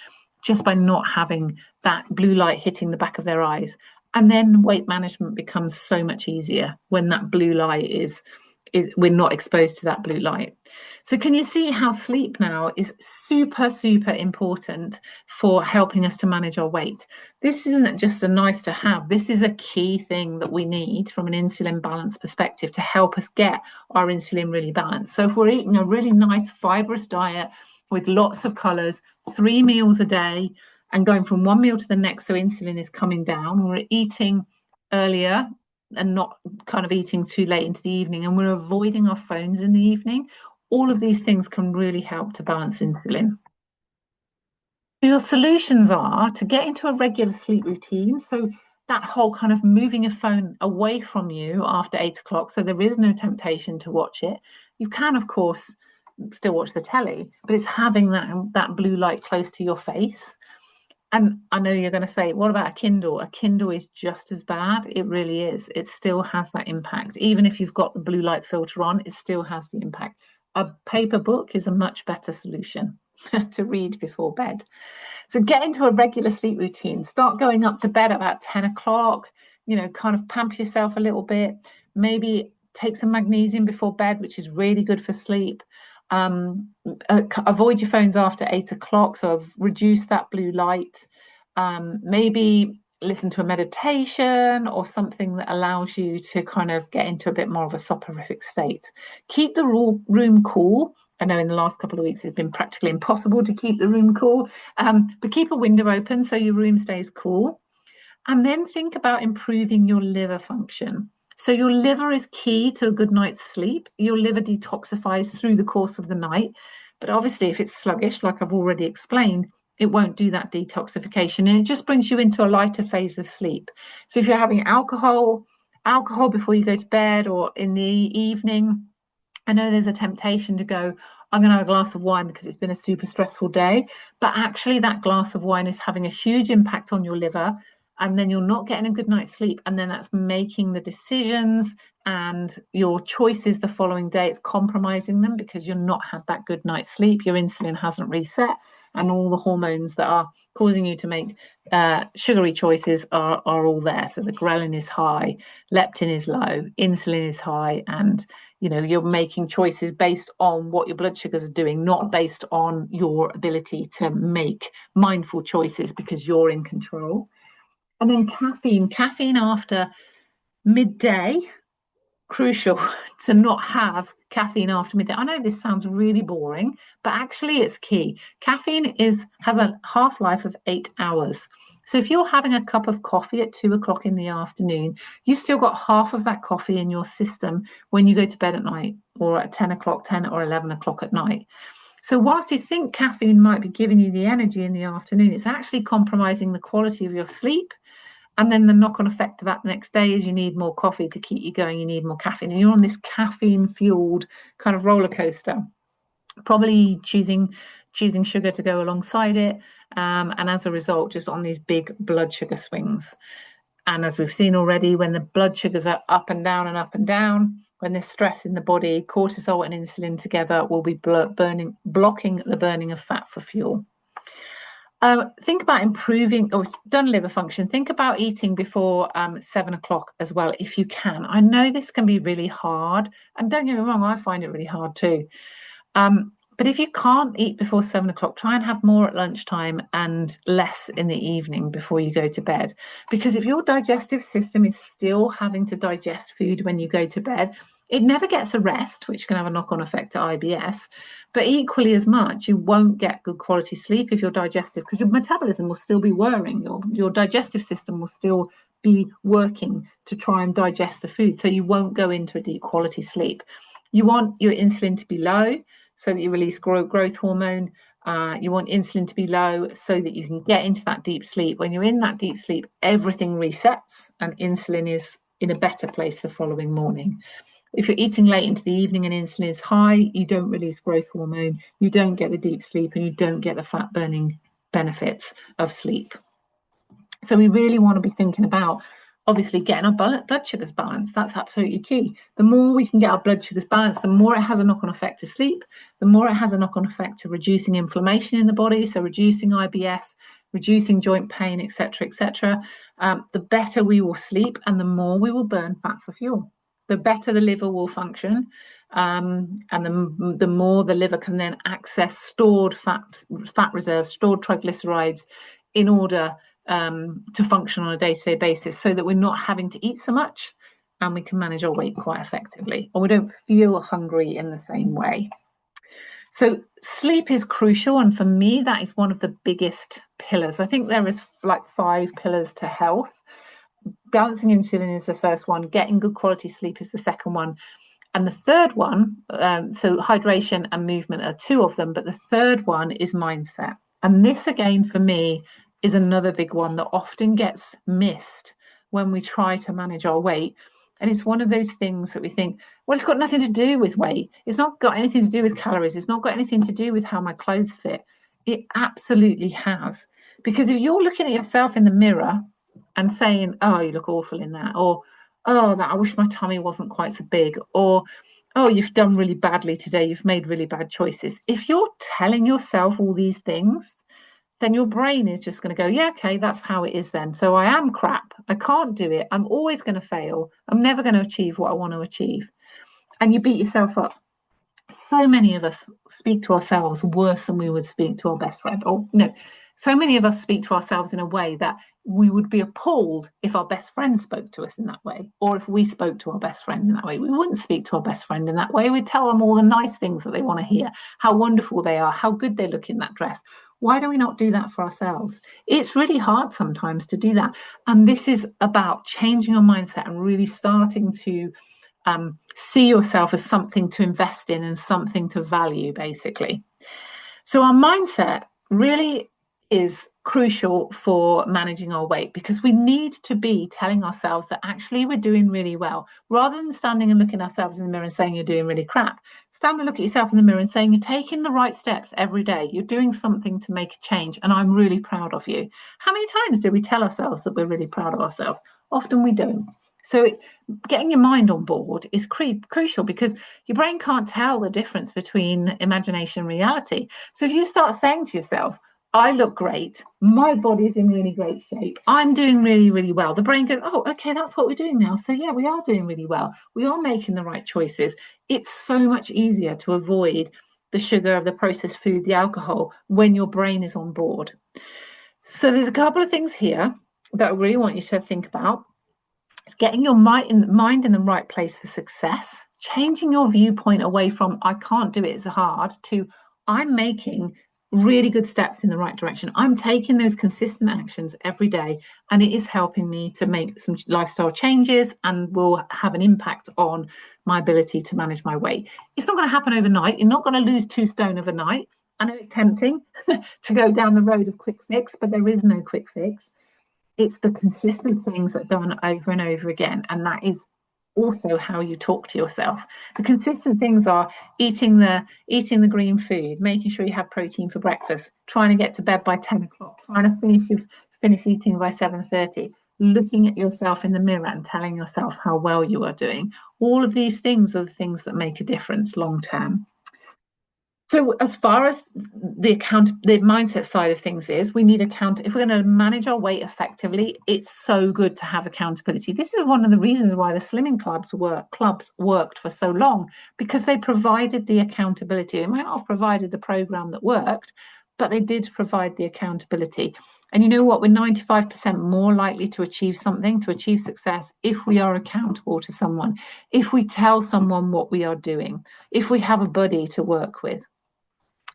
just by not having that blue light hitting the back of their eyes. And then weight management becomes so much easier when that blue light is we're not exposed to that blue light. So can you see how sleep now is super, super important for helping us to manage our weight? This isn't just a nice to have. This is a key thing that we need from an insulin balance perspective to help us get our insulin really balanced. So if we're eating a really nice fibrous diet with lots of colors, 3 meals a day, and going from one meal to the next, so insulin is coming down, we're eating earlier and not kind of eating too late into the evening, and we're avoiding our phones in the evening, all of these things can really help to balance insulin. Your solutions are to get into a regular sleep routine. So that whole kind of moving your phone away from you after 8 o'clock, so there is no temptation to watch it. You can, of course, still watch the telly, but it's having that blue light close to your face. And I know you're going to say, what about a Kindle? A Kindle is just as bad. It really is. It still has that impact. Even if you've got the blue light filter on, it still has the impact. A paper book is a much better solution to read before bed. So get into a regular sleep routine. Start going up to bed at about 10 o'clock, kind of pamper yourself a little bit. Maybe take some magnesium before bed, which is really good for sleep. Avoid your phones after 8 o'clock, so reduce that blue light. Maybe listen to a meditation or something that allows you to kind of get into a bit more of a soporific state. Keep the room cool. I know in the last couple of weeks it's been practically impossible to keep the room cool, but keep a window open so your room stays cool. And then think about improving your liver function. So your liver is key to a good night's sleep. Your liver detoxifies through the course of the night. But obviously, if it's sluggish, like I've already explained, it won't do that detoxification. And it just brings you into a lighter phase of sleep. So if you're having alcohol before you go to bed or in the evening, I know there's a temptation to go, I'm going to have a glass of wine because it's been a super stressful day. But actually, that glass of wine is having a huge impact on your liver. And then you're not getting a good night's sleep. And then that's making the decisions and your choices the following day. It's compromising them because you're not had that good night's sleep. Your insulin hasn't reset. And all the hormones that are causing you to make sugary choices are all there. So the ghrelin is high, leptin is low, insulin is high, and you're making choices based on what your blood sugars are doing, not based on your ability to make mindful choices because you're in control. And then caffeine after midday, crucial to not have caffeine after midday. I know this sounds really boring, but actually it's key. Caffeine has a half-life of 8 hours. So if you're having a cup of coffee at 2 o'clock in the afternoon, you've still got half of that coffee in your system when you go to bed at night or at 10 o'clock, 10 or 11 o'clock at night. So whilst you think caffeine might be giving you the energy in the afternoon, it's actually compromising the quality of your sleep. And then the knock-on effect of that next day is you need more coffee to keep you going. You need more caffeine. And you're on this caffeine-fueled kind of roller coaster, probably choosing sugar to go alongside it. And as a result, just on these big blood sugar swings. And as we've seen already, when the blood sugars are up and down and up and down, when there's stress in the body, cortisol and insulin together will be blocking the burning of fat for fuel. Think about improving or done liver function. Think about eating before 7 o'clock as well, if you can. I know this can be really hard, and don't get me wrong, I find it really hard too. But if you can't eat before 7 o'clock, try and have more at lunchtime and less in the evening before you go to bed. Because if your digestive system is still having to digest food when you go to bed, it never gets a rest, which can have a knock-on effect to IBS. But equally as much, you won't get good quality sleep if you're digestive, because your metabolism will still be whirring. Your digestive system will still be working to try and digest the food. So you won't go into a deep quality sleep. You want your insulin to be low so that you release growth hormone. You want insulin to be low so that you can get into that deep sleep. When you're in that deep sleep, everything resets and insulin is in a better place the following morning. If you're eating late into the evening and insulin is high, you don't release growth hormone, you don't get the deep sleep, and you don't get the fat burning benefits of sleep. So we really want to be thinking about, obviously, getting our blood sugars balanced. That's absolutely key. The more we can get our blood sugars balanced, the more it has a knock-on effect to sleep, the more it has a knock-on effect to reducing inflammation in the body, so reducing IBS, reducing joint pain, etc., etc. The better we will sleep and the more we will burn fat for fuel. The better the liver will function, and the more the liver can then access stored fat reserves, stored triglycerides, in order to function on a day-to-day basis, so that we're not having to eat so much and we can manage our weight quite effectively, or we don't feel hungry in the same way. So sleep is crucial, and for me that is one of the biggest pillars. I think there is like 5 pillars to health. Balancing insulin is the first one, getting good quality sleep is the second one, and the third one, so hydration and movement are 2 of them, but the third one is mindset. And this again for me is another big one that often gets missed when we try to manage our weight. And it's one of those things that we think, well, it's got nothing to do with weight. It's not got anything to do with calories. It's not got anything to do with how my clothes fit. It absolutely has. Because if you're looking at yourself in the mirror and saying, oh, you look awful in that, or, oh, that I wish my tummy wasn't quite so big, or, oh, you've done really badly today, you've made really bad choices. If you're telling yourself all these things, then your brain is just going to go, yeah, okay, that's how it is then. So I am crap. I can't do it. I'm always going to fail. I'm never going to achieve what I want to achieve. And you beat yourself up. So many of us speak to ourselves worse than we would speak to our best friend. Or no, so many of us speak to ourselves in a way that we would be appalled if our best friend spoke to us in that way, or if we spoke to our best friend in that way. We wouldn't speak to our best friend in that way. We'd tell them all the nice things that they want to hear, how wonderful they are, how good they look in that dress. Why do we not do that for ourselves? It's really hard sometimes to do that. And this is about changing your mindset and really starting to see yourself as something to invest in and something to value, basically. So our mindset really is crucial for managing our weight, because we need to be telling ourselves that actually we're doing really well, rather than standing and looking ourselves in the mirror and saying you're doing really crap. Stand and look at yourself in the mirror and saying you're taking the right steps every day. You're doing something to make a change, and I'm really proud of you. How many times do we tell ourselves that we're really proud of ourselves? Often we don't. So getting your mind on board is crucial, because your brain can't tell the difference between imagination and reality. So if you start saying to yourself, I look great, my body's in really great shape, I'm doing really, really well, the brain goes, oh, okay, that's what we're doing now. So yeah, we are doing really well. We are making the right choices. It's so much easier to avoid the sugar of the processed food, the alcohol, when your brain is on board. So there's a couple of things here that I really want you to think about. It's getting your mind in the right place for success, changing your viewpoint away from I can't do it, it's hard, to I'm making really good steps in the right direction. I'm taking those consistent actions every day, and it is helping me to make some lifestyle changes and will have an impact on my ability to manage my weight. It's not going to happen overnight. You're not going to lose 2 stone overnight. I know it's tempting to go down the road of quick fix, but there is no quick fix. It's the consistent things that are done over and over again. And that is also how you talk to yourself. The consistent things are eating the green food, making sure you have protein for breakfast, trying to get to bed by 10 o'clock, trying to finish eating by 7:30, looking at yourself in the mirror and telling yourself how well you are doing. All of these things are the things that make a difference long term. So as far as the mindset side of things is, we need if we're going to manage our weight effectively, it's so good to have accountability. This is one of the reasons why the slimming clubs worked for so long, because they provided the accountability. They might not have provided the program that worked, but they did provide the accountability. And you know what? We're 95% more likely to achieve something, to achieve success, if we are accountable to someone, if we tell someone what we are doing, if we have a buddy to work with.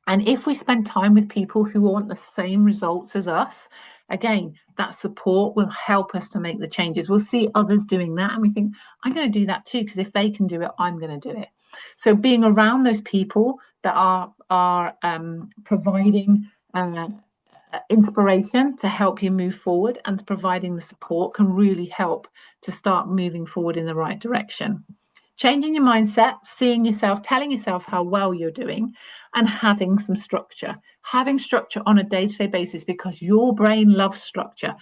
And if we spend time with people who want the same results as us, again, that support will help us to make the changes. We'll see others doing that and we think, I'm going to do that too, because if they can do it, I'm going to do it. So being around those people that are providing inspiration to help you move forward and providing the support can really help to start moving forward in the right direction. Changing your mindset, seeing yourself, telling yourself how well you're doing, and having some structure. Having structure on a day-to-day basis, because your brain loves structure.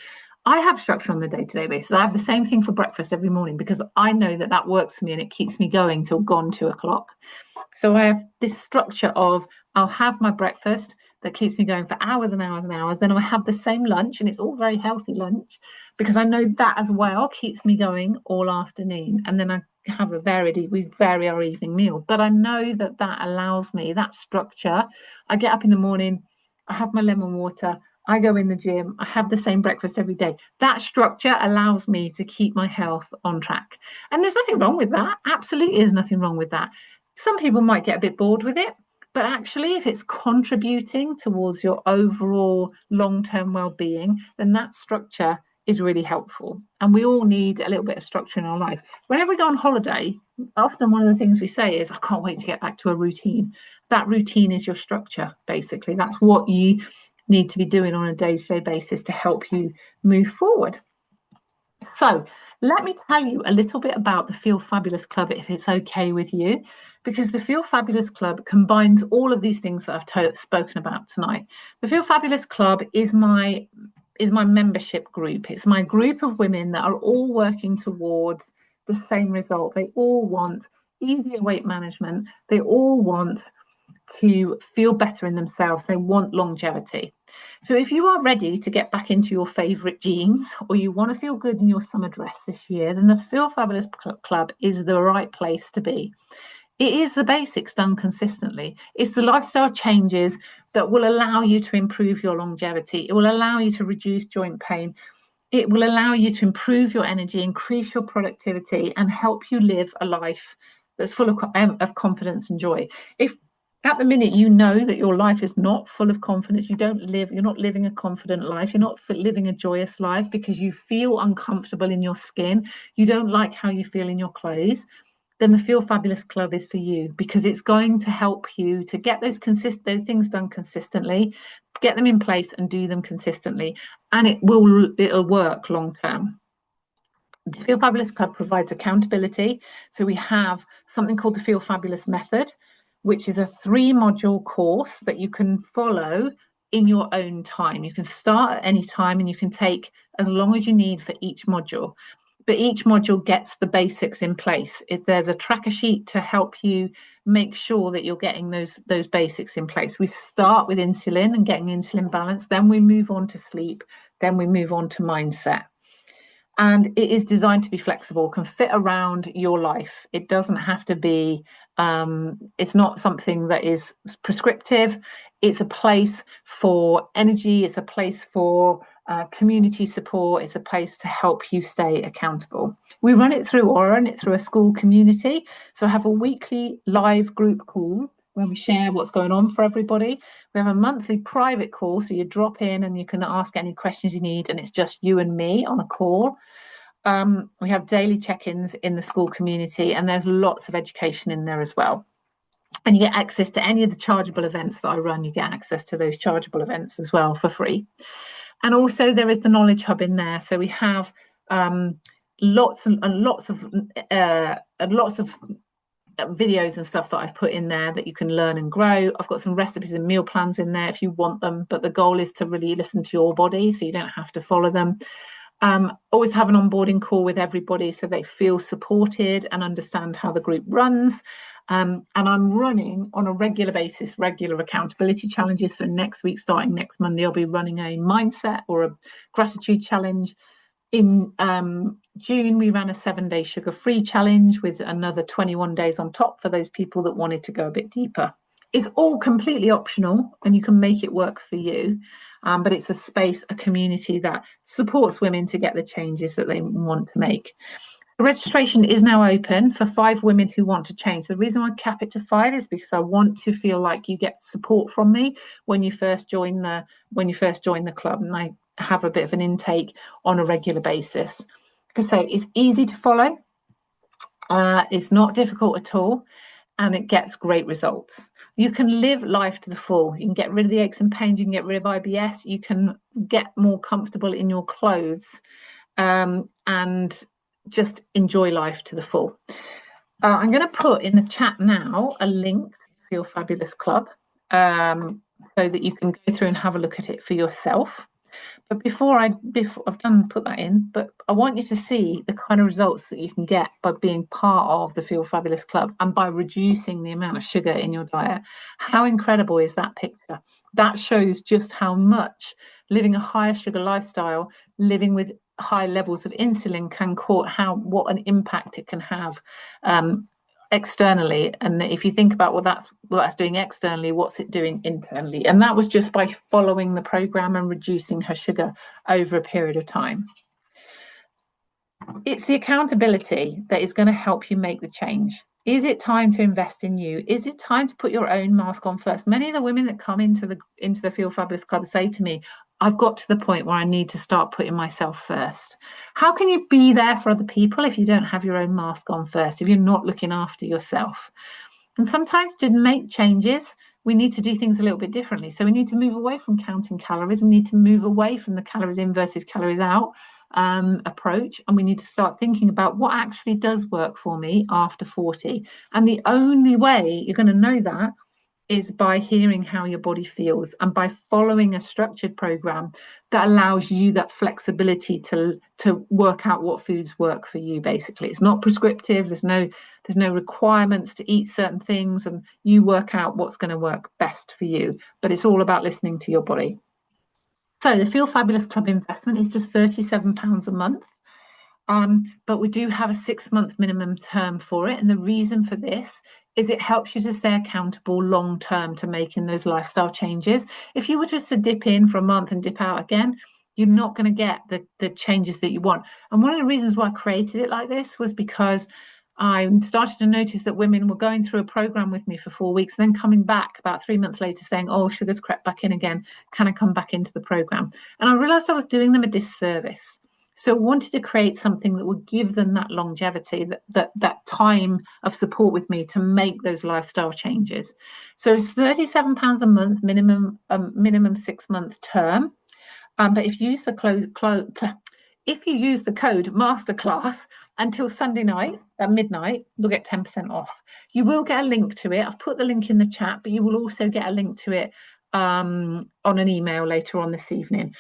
I have structure on the day-to-day basis. I have the same thing for breakfast every morning because I know that that works for me and it keeps me going till gone 2 o'clock. So I have this structure of I'll have my breakfast that keeps me going for hours and hours and hours. Then I have the same lunch, and it's all very healthy lunch because I know that as well keeps me going all afternoon. And then I have we vary our evening meal. But I know that that allows me that structure. I get up in the morning, I have my lemon water, I go in the gym, I have the same breakfast every day. That structure allows me to keep my health on track. And there's nothing wrong with that. Absolutely, there's nothing wrong with that. Some people might get a bit bored with it, but actually, if it's contributing towards your overall long-term well-being, then that structure is really helpful. And we all need a little bit of structure in our life. Whenever we go on holiday, often one of the things we say is, I can't wait to get back to a routine. That routine is your structure, basically. That's what you need to be doing on a day-to-day basis to help you move forward. So let me tell you a little bit about the Feel Fabulous Club, if it's okay with you, because the Feel Fabulous Club combines all of these things that I've spoken about tonight. The Feel Fabulous Club is my membership group. It's my group of women that are all working towards the same result. They all want easier weight management. They all want to feel better in themselves. They want longevity. So if you are ready to get back into your favorite jeans, or you want to feel good in your summer dress this year, then the Feel Fabulous Club is the right place to be. It is the basics done consistently. It's the lifestyle changes that will allow you to improve your longevity. It will allow you to reduce joint pain. It will allow you to improve your energy, increase your productivity, and help you live a life that's full of confidence and joy. If at the minute you know that your life is not full of confidence, you're not living a confident life, you're not living a joyous life because you feel uncomfortable in your skin, you don't like how you feel in your clothes, then the Feel Fabulous Club is for you, because it's going to help you to get those things done consistently, get them in place and do them consistently, and it'll work long term. The Feel Fabulous Club provides accountability. So we have something called the Feel Fabulous Method, which is a 3-module course that you can follow in your own time. You can start at any time and you can take as long as you need for each module. But each module gets the basics in place. There's a tracker sheet to help you make sure that you're getting those basics in place. We start with insulin and getting insulin balance, then we move on to sleep, then we move on to mindset. And it is designed to be flexible, can fit around your life. It doesn't have to be, it's not something that is prescriptive. It's a place for energy. It's a place for community support. It's a place to help you stay accountable. I run it through a school community. So I have a weekly live group call where we share what's going on for everybody. We have a monthly private call, so you drop in and you can ask any questions you need, and it's just you and me on a call. We have daily check-ins in the school community, and there's lots of education in there as well. And you get access to any of the chargeable events that I run. You get access to those chargeable events as well for free. And also there is the Knowledge Hub in there. So we have lots of videos and stuff that I've put in there that you can learn and grow. I've got some recipes and meal plans in there if you want them, but the goal is to really listen to your body so you don't have to follow them. Always have an onboarding call with everybody so they feel supported and understand how the group runs. And I'm running on a regular basis, regular accountability challenges. So next week, starting next Monday, I'll be running a mindset or a gratitude challenge. In June, we ran a 7-day sugar-free challenge with another 21 days on top for those people that wanted to go a bit deeper. It's all completely optional and you can make it work for you. But it's a space, a community that supports women to get the changes that they want to make. The registration is now open for 5 women who want to change. The reason I cap it to 5 is because I want to feel like you get support from me when you first join the club, and I have a bit of an intake on a regular basis. Like I say, it's easy to follow. It's not difficult at all, and it gets great results. You can live life to the full. You can get rid of the aches and pains. You can get rid of IBS. You can get more comfortable in your clothes, and just enjoy life to the full. I'm going to put in the chat now a link to your fabulous club, so that you can go through and have a look at it for yourself. But before I've put that in, but I want you to see the kind of results that you can get by being part of the Feel Fabulous Club and by reducing the amount of sugar in your diet. How incredible is that picture? That shows just how much living a higher sugar lifestyle, living with high levels of insulin can cause, what an impact it can have externally. And if you think about what that's doing externally, what's it doing internally? And that was just by following the program and reducing her sugar over a period of time. It's the accountability that is going to help you make the change. Is it time to invest in you? Is it time to put your own mask on first? Many of the women that come into the Feel Fabulous Club say to me, I've got to the point where I need to start putting myself first. How can you be there for other people if you don't have your own mask on first, if you're not looking after yourself? And sometimes to make changes, we need to do things a little bit differently. So we need to move away from counting calories. We need to move away from the calories in versus calories out approach. And we need to start thinking about what actually does work for me after 40. And the only way you're going to know that is by hearing how your body feels and by following a structured program that allows you that flexibility to work out what foods work for you. Basically, it's not prescriptive. There's no requirements to eat certain things, and you work out what's going to work best for you. But it's all about listening to your body. So the Feel Fabulous Club investment is just £37 a month. But we do have a 6-month minimum term for it. And the reason for this is it helps you to stay accountable long term to making those lifestyle changes. If you were just to dip in for a month and dip out again, you're not going to get the changes that you want. And one of the reasons why I created it like this was because I started to notice that women were going through a program with me for 4 weeks, and then coming back about 3 months later saying, oh, sugar's crept back in again. Can I come back into the program? And I realized I was doing them a disservice. So I wanted to create something that would give them that longevity, that time of support with me to make those lifestyle changes. So it's £37 a month, minimum 6-month term. But if you use the code masterclass until Sunday night at midnight, you'll get 10% off. You will get a link to it. I've put the link in the chat, but you will also get a link to it on an email later on this evening.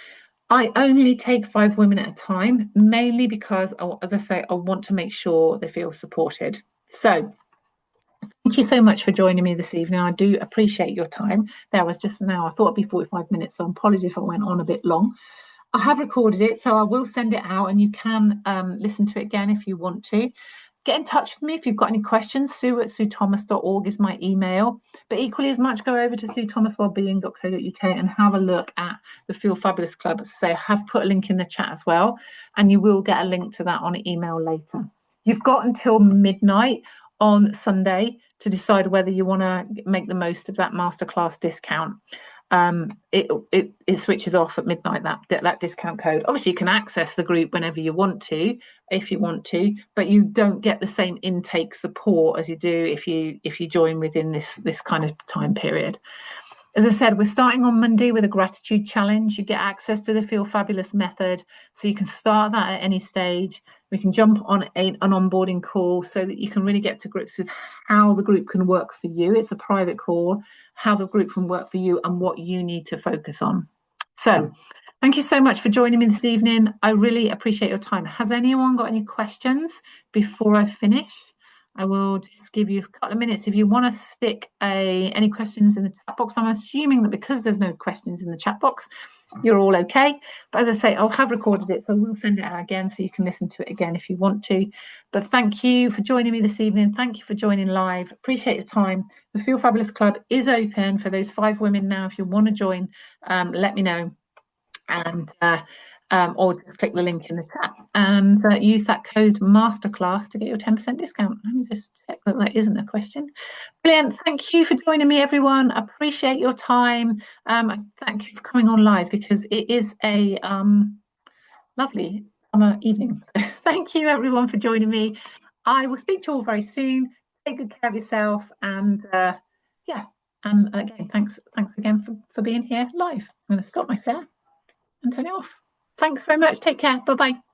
I only take 5 women at a time, mainly because, as I say, I want to make sure they feel supported. So thank you so much for joining me this evening. I do appreciate your time. There was just now, I thought it'd be 45 minutes, so apologies if I went on a bit long. I have recorded it, so I will send it out, and you can listen to it again if you want to. Get in touch with me if you've got any questions. sue@suethomas.org is my email. But equally as much, go over to suethomaswellbeing.co.uk and have a look at the Feel Fabulous Club. So I have put a link in the chat as well, and you will get a link to that on an email later. You've got until midnight on Sunday to decide whether you want to make the most of that masterclass discount. It switches off at midnight, that discount code. Obviously you can access the group whenever you want to, if you want to, but you don't get the same intake support as you do if you join within this kind of time period. As I said, we're starting on Monday with a gratitude challenge. You get access to the Feel Fabulous method, so you can start that at any stage. We can jump on an onboarding call so that you can really get to grips with how the group can work for you. It's a private call, how the group can work for you and what you need to focus on. So thank you so much for joining me this evening. I really appreciate your time. Has anyone got any questions before I finish? I will just give you a couple of minutes if you want to stick any questions in the chat box. I'm assuming that because there's no questions in the chat box, you're all okay. But as I say, I'll have recorded it, so we'll send it out again so you can listen to it again if you want to. But thank you for joining me this evening. Thank you for joining live. Appreciate your time. The Feel Fabulous Club is open for those 5 women now. If you want to join, let me know. And or just click the link in the chat and use that code masterclass to get your 10% discount. Let me just check that that isn't a question. Brilliant. Thank you for joining me, everyone. Appreciate your time. Thank you for coming on live because it is a lovely summer evening. Thank you, everyone, for joining me. I will speak to you all very soon. Take good care of yourself. And yeah, and again, thanks again for being here live. I'm going to stop my share and turn it off. Thanks very much. Take care. Bye-bye.